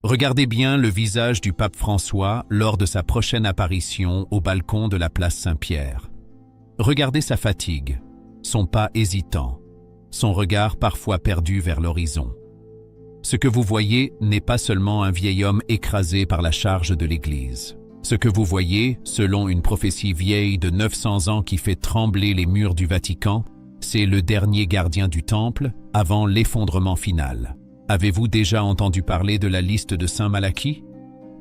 Regardez bien le visage du pape François lors de sa prochaine apparition au balcon de la place Saint-Pierre. Regardez sa fatigue, son pas hésitant, son regard parfois perdu vers l'horizon. Ce que vous voyez n'est pas seulement un vieil homme écrasé par la charge de l'Église. Ce que vous voyez, selon une prophétie vieille de 900 ans qui fait trembler les murs du Vatican, c'est le dernier gardien du Temple avant l'effondrement final. Avez-vous déjà entendu parler de la liste de Saint Malachie?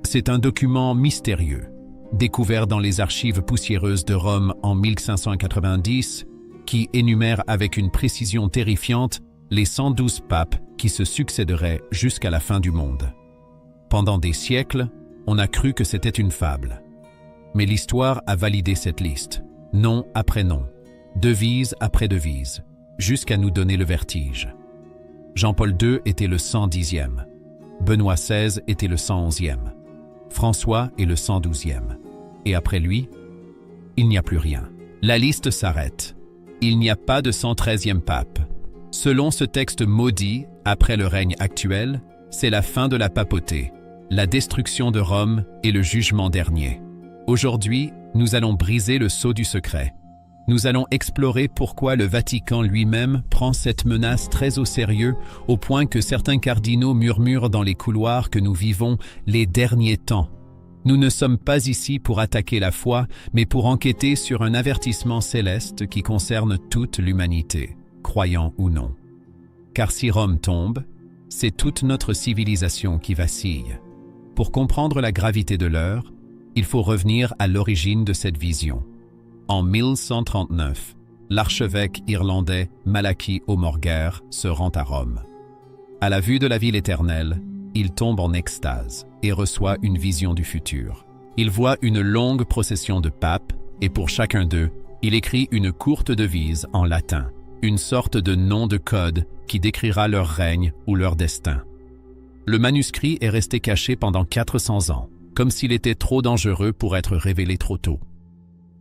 C'est un document mystérieux, découvert dans les archives poussiéreuses de Rome en 1590, qui énumère avec une précision terrifiante les 112 papes qui se succéderaient jusqu'à la fin du monde. Pendant des siècles, on a cru que c'était une fable. Mais l'histoire a validé cette liste, nom après nom, devise après devise, jusqu'à nous donner le vertige. Jean-Paul II était le 110e, Benoît XVI était le 111e, François est le 112e. Et après lui, il n'y a plus rien. La liste s'arrête. Il n'y a pas de 113e pape. Selon ce texte maudit, après le règne actuel, c'est la fin de la papauté, la destruction de Rome et le jugement dernier. Aujourd'hui, nous allons briser le sceau du secret. Nous allons explorer pourquoi le Vatican lui-même prend cette menace très au sérieux, au point que certains cardinaux murmurent dans les couloirs que nous vivons les derniers temps. Nous ne sommes pas ici pour attaquer la foi, mais pour enquêter sur un avertissement céleste qui concerne toute l'humanité, croyant ou non. Car si Rome tombe, c'est toute notre civilisation qui vacille. Pour comprendre la gravité de l'heure, il faut revenir à l'origine de cette vision. En 1139, l'archevêque irlandais Malachy O'Morgair se rend à Rome. À la vue de la ville éternelle, il tombe en extase et reçoit une vision du futur. Il voit une longue procession de papes et pour chacun d'eux, il écrit une courte devise en latin, une sorte de nom de code qui décrira leur règne ou leur destin. Le manuscrit est resté caché pendant 400 ans, comme s'il était trop dangereux pour être révélé trop tôt.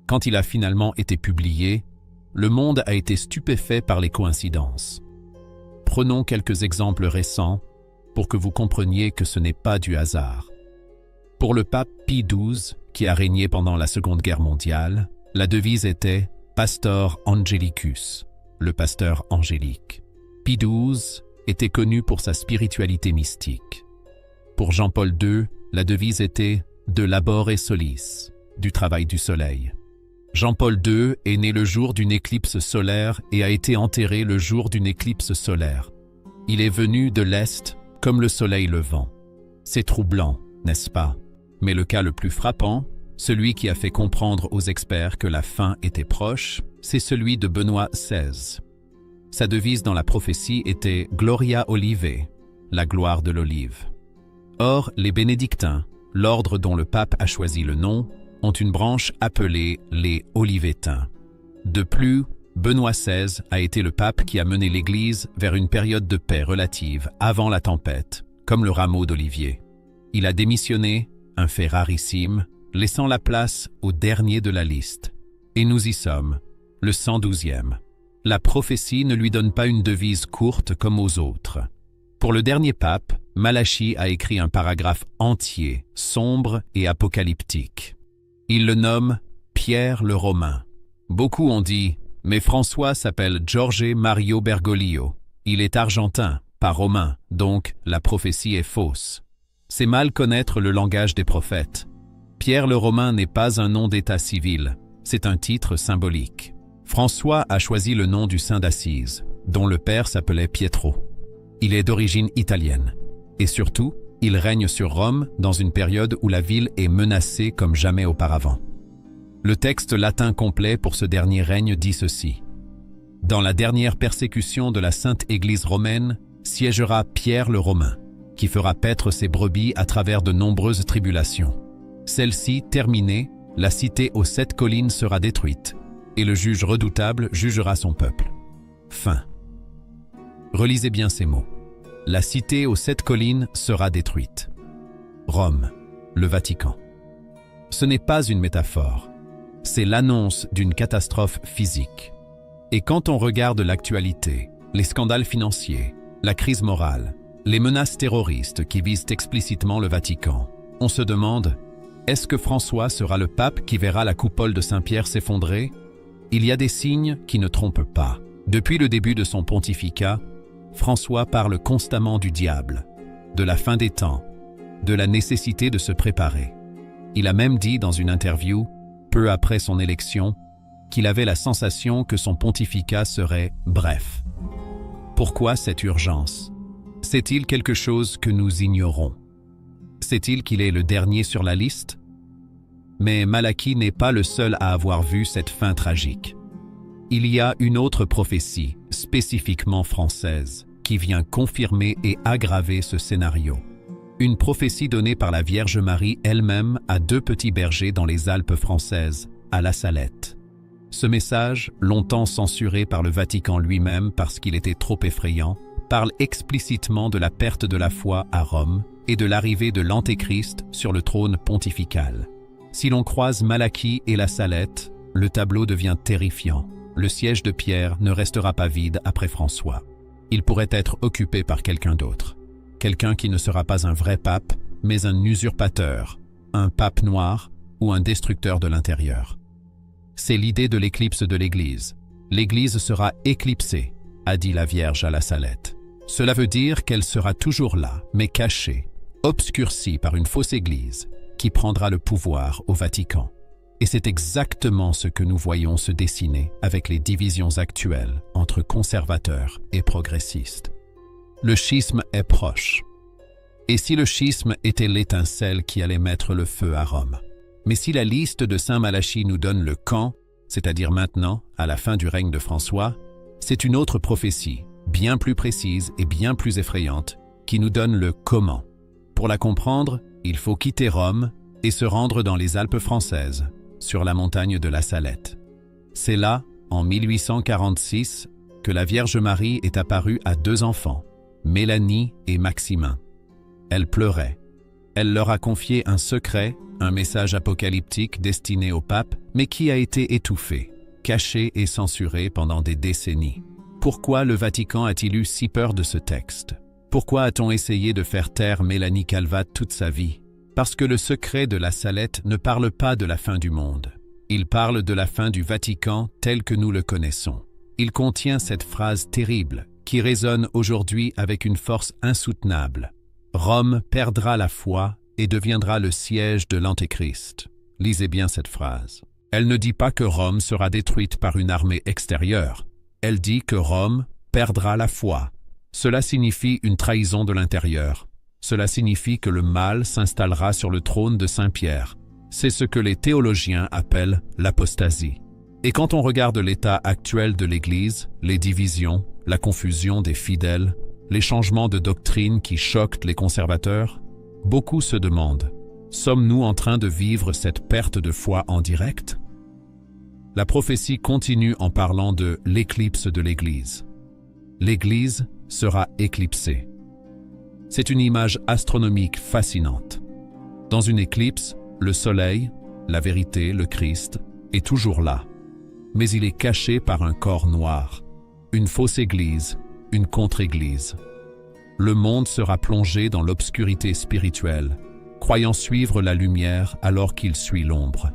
Quand il a finalement été publié, le monde a été stupéfait par les coïncidences. Prenons quelques exemples récents pour que vous compreniez que ce n'est pas du hasard. Pour le pape Pie XII, qui a régné pendant la Seconde Guerre mondiale, la devise était « Pastor Angelicus », le pasteur angélique. Pie XII était connu pour sa spiritualité mystique. Pour Jean-Paul II, la devise était « De labore solis », du travail du soleil. Jean-Paul II est né le jour d'une éclipse solaire et a été enterré le jour d'une éclipse solaire. Il est venu de l'Est comme le soleil levant. C'est troublant, n'est-ce pas? Mais le cas le plus frappant, celui qui a fait comprendre aux experts que la fin était proche, c'est celui de Benoît XVI. Sa devise dans la prophétie était « Gloria Olivae », la gloire de l'olive. Or, les bénédictins, l'ordre dont le pape a choisi le nom, ont une branche appelée les Olivétains. De plus, Benoît XVI a été le pape qui a mené l'Église vers une période de paix relative avant la tempête, comme le rameau d'olivier. Il a démissionné, un fait rarissime, laissant la place au dernier de la liste. Et nous y sommes, le 112e. La prophétie ne lui donne pas une devise courte comme aux autres. Pour le dernier pape, Malachie a écrit un paragraphe entier, sombre et apocalyptique. Il le nomme Pierre le Romain. Beaucoup ont dit, mais François s'appelle Jorge Mario Bergoglio. Il est argentin, pas romain, donc la prophétie est fausse. C'est mal connaître le langage des prophètes. Pierre le Romain n'est pas un nom d'état civil, c'est un titre symbolique. François a choisi le nom du saint d'Assise, dont le père s'appelait Pietro. Il est d'origine italienne. Et surtout, il règne sur Rome dans une période où la ville est menacée comme jamais auparavant. Le texte latin complet pour ce dernier règne dit ceci. Dans la dernière persécution de la Sainte Église romaine, siégera Pierre le Romain, qui fera paître ses brebis à travers de nombreuses tribulations. Celle-ci terminée, la cité aux 7 collines sera détruite, et le juge redoutable jugera son peuple. Fin. Relisez bien ces mots. La cité aux 7 collines sera détruite. Rome, le Vatican. Ce n'est pas une métaphore, c'est l'annonce d'une catastrophe physique. Et quand on regarde l'actualité, les scandales financiers, la crise morale, Les menaces terroristes qui visent explicitement le Vatican. On se demande, est-ce que François sera le pape qui verra la coupole de Saint-Pierre s'effondrer? Il y a des signes qui ne trompent pas. Depuis le début de son pontificat, François parle constamment du diable, de la fin des temps, de la nécessité de se préparer. Il a même dit dans une interview, peu après son élection, qu'il avait la sensation que son pontificat serait bref. Pourquoi cette urgence? C'est-il quelque chose que nous ignorons? Sait-il qu'il est le dernier sur la liste? Mais Malachie n'est pas le seul à avoir vu cette fin tragique. Il y a une autre prophétie, spécifiquement française, qui vient confirmer et aggraver ce scénario. Une prophétie donnée par la Vierge Marie elle-même à 2 petits bergers dans les Alpes françaises, à La Salette. Ce message, longtemps censuré par le Vatican lui-même parce qu'il était trop effrayant, parle explicitement de la perte de la foi à Rome et de l'arrivée de l'Antéchrist sur le trône pontifical. Si l'on croise Malachie et La Salette, le tableau devient terrifiant. Le siège de Pierre ne restera pas vide après François. Il pourrait être occupé par quelqu'un d'autre. Quelqu'un qui ne sera pas un vrai pape, mais un usurpateur, un pape noir ou un destructeur de l'intérieur. C'est l'idée de l'éclipse de l'Église. L'Église sera éclipsée, a dit la Vierge à La Salette. Cela veut dire qu'elle sera toujours là, mais cachée, obscurcie par une fausse Église qui prendra le pouvoir au Vatican. Et c'est exactement ce que nous voyons se dessiner avec les divisions actuelles entre conservateurs et progressistes. Le schisme est proche. Et si le schisme était l'étincelle qui allait mettre le feu à Rome? Mais si la liste de Saint Malachie nous donne le quand, c'est-à-dire maintenant, à la fin du règne de François, c'est une autre prophétie, bien plus précise et bien plus effrayante, qui nous donne le comment. Pour la comprendre, il faut quitter Rome et se rendre dans les Alpes françaises, sur la montagne de la Salette. C'est là, en 1846, que la Vierge Marie est apparue à 2 enfants, Mélanie et Maximin. Elle pleurait. Elle leur a confié un secret, un message apocalyptique destiné au pape, mais qui a été étouffé, caché et censuré pendant des décennies. Pourquoi le Vatican a-t-il eu si peur de ce texte? Pourquoi a-t-on essayé de faire taire Mélanie Calvat toute sa vie? Parce que le secret de la Salette ne parle pas de la fin du monde. Il parle de la fin du Vatican tel que nous le connaissons. Il contient cette phrase terrible qui résonne aujourd'hui avec une force insoutenable. Rome perdra la foi et deviendra le siège de l'Antéchrist. Lisez bien cette phrase. Elle ne dit pas que Rome sera détruite par une armée extérieure. Elle dit que Rome perdra la foi. Cela signifie une trahison de l'intérieur. Cela signifie que le mal s'installera sur le trône de Saint-Pierre. C'est ce que les théologiens appellent l'apostasie. Et quand on regarde l'état actuel de l'Église, les divisions, la confusion des fidèles, les changements de doctrine qui choquent les conservateurs, beaucoup se demandent, sommes-nous en train de vivre cette perte de foi en direct? La prophétie continue en parlant de l'éclipse de l'Église. L'Église sera éclipsée. C'est une image astronomique fascinante. Dans une éclipse, le soleil, la vérité, le Christ, est toujours là. Mais il est caché par un corps noir, une fausse église, une contre-église. Le monde sera plongé dans l'obscurité spirituelle, croyant suivre la lumière alors qu'il suit l'ombre.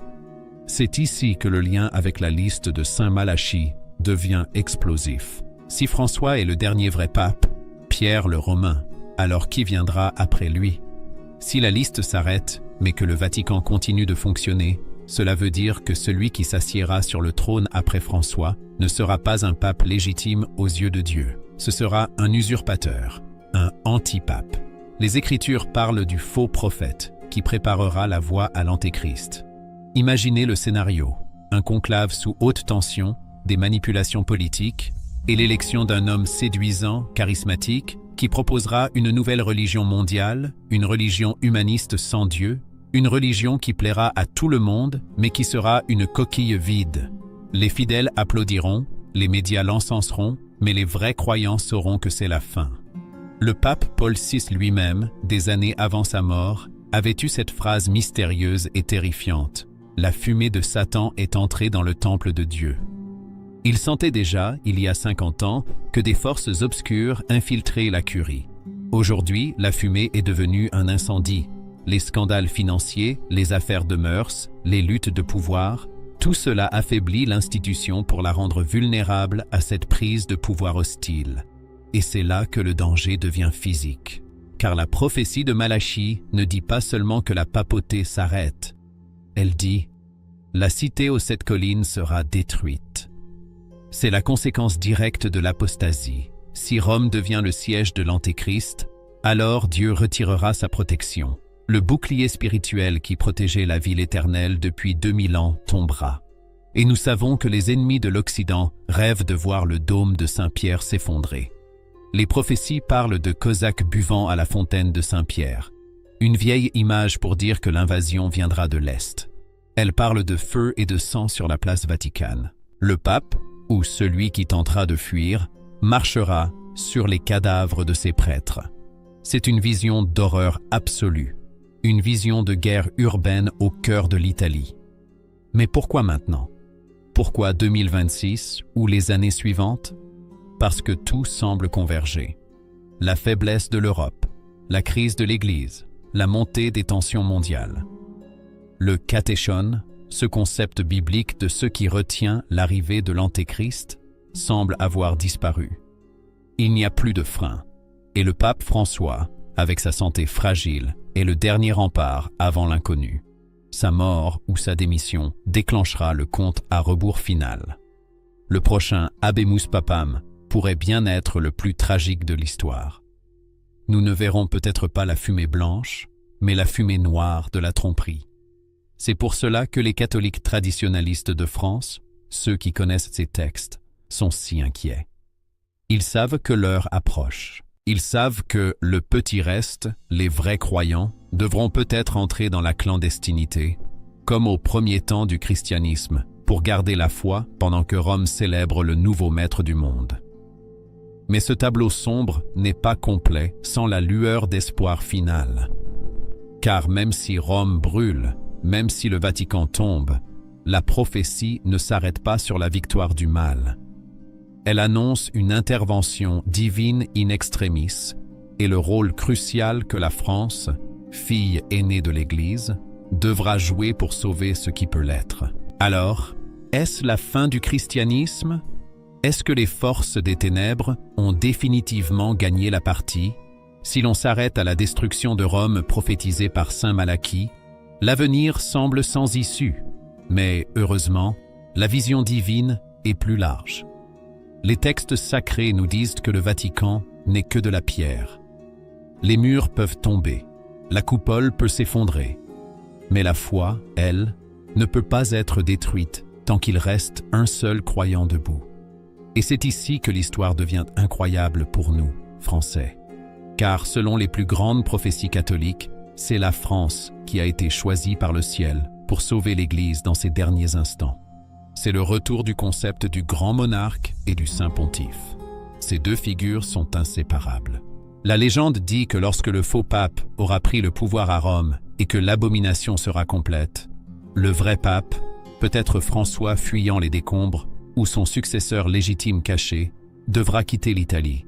C'est ici que le lien avec la liste de Saint Malachie devient explosif. Si François est le dernier vrai pape, Pierre le Romain, alors qui viendra après lui? Si la liste s'arrête, mais que le Vatican continue de fonctionner, cela veut dire que celui qui s'assiera sur le trône après François ne sera pas un pape légitime aux yeux de Dieu. Ce sera un usurpateur, un antipape. Les Écritures parlent du faux prophète qui préparera la voie à l'Antéchrist. Imaginez le scénario, un conclave sous haute tension, des manipulations politiques et l'élection d'un homme séduisant, charismatique, qui proposera une nouvelle religion mondiale, une religion humaniste sans Dieu, une religion qui plaira à tout le monde, mais qui sera une coquille vide. Les fidèles applaudiront, les médias l'encenseront, mais les vrais croyants sauront que c'est la fin. Le pape Paul VI lui-même, des années avant sa mort, avait eu cette phrase mystérieuse et terrifiante. La fumée de Satan est entrée dans le temple de Dieu. Il sentait déjà, il y a 50 ans, que des forces obscures infiltraient la curie. Aujourd'hui, la fumée est devenue un incendie. Les scandales financiers, les affaires de mœurs, les luttes de pouvoir, tout cela affaiblit l'institution pour la rendre vulnérable à cette prise de pouvoir hostile. Et c'est là que le danger devient physique. Car la prophétie de Malachie ne dit pas seulement que la papauté s'arrête. Elle dit « La cité aux 7 collines sera détruite ». C'est la conséquence directe de l'apostasie. Si Rome devient le siège de l'Antéchrist, alors Dieu retirera sa protection. Le bouclier spirituel qui protégeait la ville éternelle depuis 2000 ans tombera. Et nous savons que les ennemis de l'Occident rêvent de voir le dôme de Saint-Pierre s'effondrer. Les prophéties parlent de Cosaques buvant à la fontaine de Saint-Pierre, une vieille image pour dire que l'invasion viendra de l'Est. Elle parle de feu et de sang sur la place Vaticane. Le pape, ou celui qui tentera de fuir, marchera sur les cadavres de ses prêtres. C'est une vision d'horreur absolue. Une vision de guerre urbaine au cœur de l'Italie. Mais pourquoi maintenant? Pourquoi 2026 ou les années suivantes? Parce que tout semble converger. La faiblesse de l'Europe, la crise de l'Église, la montée des tensions mondiales. Le katéchon, ce concept biblique de ce qui retient l'arrivée de l'Antéchrist, semble avoir disparu. Il n'y a plus de frein. Et le pape François, avec sa santé fragile, est le dernier rempart avant l'inconnu. Sa mort ou sa démission déclenchera le compte à rebours final. Le prochain Habemus Papam pourrait bien être le plus tragique de l'histoire. Nous ne verrons peut-être pas la fumée blanche, mais la fumée noire de la tromperie. C'est pour cela que les catholiques traditionnalistes de France, ceux qui connaissent ces textes, sont si inquiets. Ils savent que l'heure approche. Ils savent que le petit reste, les vrais croyants, devront peut-être entrer dans la clandestinité, comme au premier temps du christianisme, pour garder la foi pendant que Rome célèbre le nouveau maître du monde. Mais ce tableau sombre n'est pas complet sans la lueur d'espoir final. Car même si Rome brûle, même si le Vatican tombe, la prophétie ne s'arrête pas sur la victoire du mal. Elle annonce une intervention divine in extremis et le rôle crucial que la France, fille aînée de l'Église, devra jouer pour sauver ce qui peut l'être. Alors, est-ce la fin du christianisme? Est-ce que les forces des ténèbres ont définitivement gagné la partie? Si l'on s'arrête à la destruction de Rome prophétisée par saint Malachie, l'avenir semble sans issue. Mais heureusement, la vision divine est plus large. Les textes sacrés nous disent que le Vatican n'est que de la pierre. Les murs peuvent tomber, la coupole peut s'effondrer. Mais la foi, elle, ne peut pas être détruite tant qu'il reste un seul croyant debout. Et c'est ici que l'histoire devient incroyable pour nous, Français. Car selon les plus grandes prophéties catholiques, c'est la France qui a été choisie par le ciel pour sauver l'Église dans ses derniers instants. C'est le retour du concept du grand monarque et du saint pontife. Ces deux figures sont inséparables. La légende dit que lorsque le faux pape aura pris le pouvoir à Rome et que l'abomination sera complète, le vrai pape, peut-être François fuyant les décombres ou son successeur légitime caché, devra quitter l'Italie.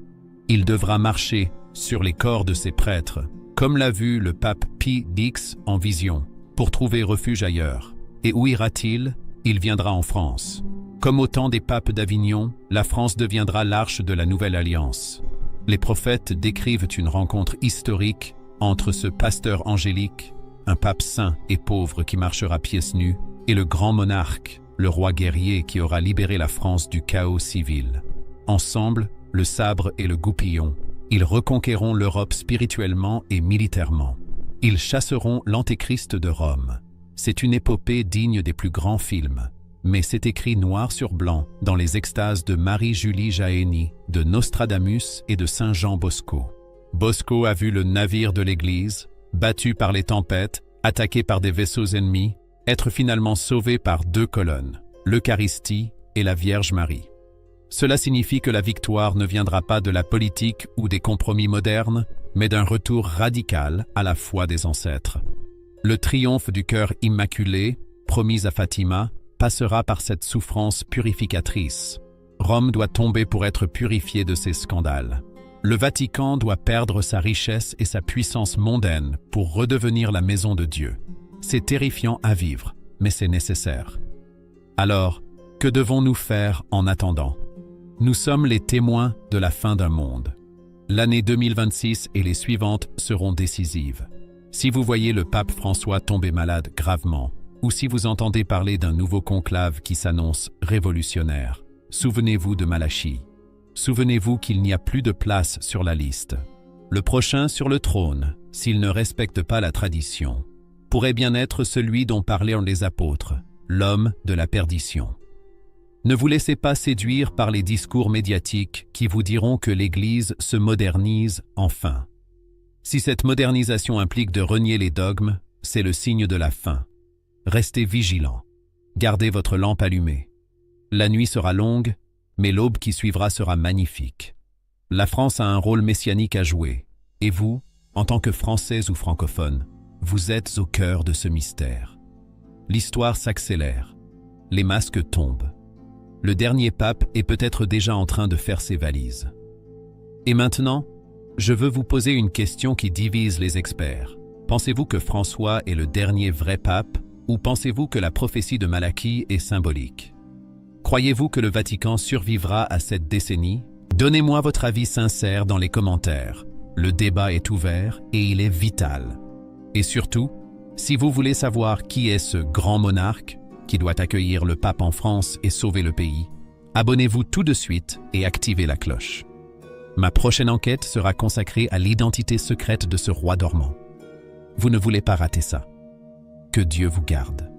Il devra marcher sur les corps de ses prêtres, comme l'a vu le pape Pie X en vision, pour trouver refuge ailleurs. Et où ira-t-il? Il viendra en France. Comme au temps des papes d'Avignon, la France deviendra l'arche de la nouvelle alliance. Les prophètes décrivent une rencontre historique entre ce pasteur angélique, un pape saint et pauvre qui marchera pieds nus, et le grand monarque, le roi guerrier qui aura libéré la France du chaos civil. Ensemble, le sabre et le goupillon, ils reconquerront l'Europe spirituellement et militairement. Ils chasseront l'Antéchrist de Rome. C'est une épopée digne des plus grands films, mais c'est écrit noir sur blanc dans les extases de Marie-Julie Jahenny, de Nostradamus et de Saint Jean Bosco. Bosco a vu le navire de l'Église, battu par les tempêtes, attaqué par des vaisseaux ennemis, être finalement sauvé par deux colonnes, l'Eucharistie et la Vierge Marie. Cela signifie que la victoire ne viendra pas de la politique ou des compromis modernes, mais d'un retour radical à la foi des ancêtres. Le triomphe du cœur immaculé, promis à Fatima, passera par cette souffrance purificatrice. Rome doit tomber pour être purifiée de ses scandales. Le Vatican doit perdre sa richesse et sa puissance mondaine pour redevenir la maison de Dieu. C'est terrifiant à vivre, mais c'est nécessaire. Alors, que devons-nous faire en attendant? Nous sommes les témoins de la fin d'un monde. L'année 2026 et les suivantes seront décisives. Si vous voyez le pape François tomber malade gravement, ou si vous entendez parler d'un nouveau conclave qui s'annonce révolutionnaire, souvenez-vous de Malachie. Souvenez-vous qu'il n'y a plus de place sur la liste. Le prochain sur le trône, s'il ne respecte pas la tradition, pourrait bien être celui dont parlaient les apôtres, l'homme de la perdition. Ne vous laissez pas séduire par les discours médiatiques qui vous diront que l'Église se modernise enfin. Si cette modernisation implique de renier les dogmes, c'est le signe de la fin. Restez vigilants. Gardez votre lampe allumée. La nuit sera longue, mais l'aube qui suivra sera magnifique. La France a un rôle messianique à jouer, et vous, en tant que Français ou francophones, vous êtes au cœur de ce mystère. L'histoire s'accélère. Les masques tombent. Le dernier pape est peut-être déjà en train de faire ses valises. Et maintenant, je veux vous poser une question qui divise les experts. Pensez-vous que François est le dernier vrai pape, ou pensez-vous que la prophétie de Malachie est symbolique? Croyez-vous que le Vatican survivra à cette décennie? Donnez-moi votre avis sincère dans les commentaires. Le débat est ouvert et il est vital. Et surtout, si vous voulez savoir qui est ce grand monarque qui doit accueillir le pape en France et sauver le pays, abonnez-vous tout de suite et activez la cloche. Ma prochaine enquête sera consacrée à l'identité secrète de ce roi dormant. Vous ne voulez pas rater ça. Que Dieu vous garde.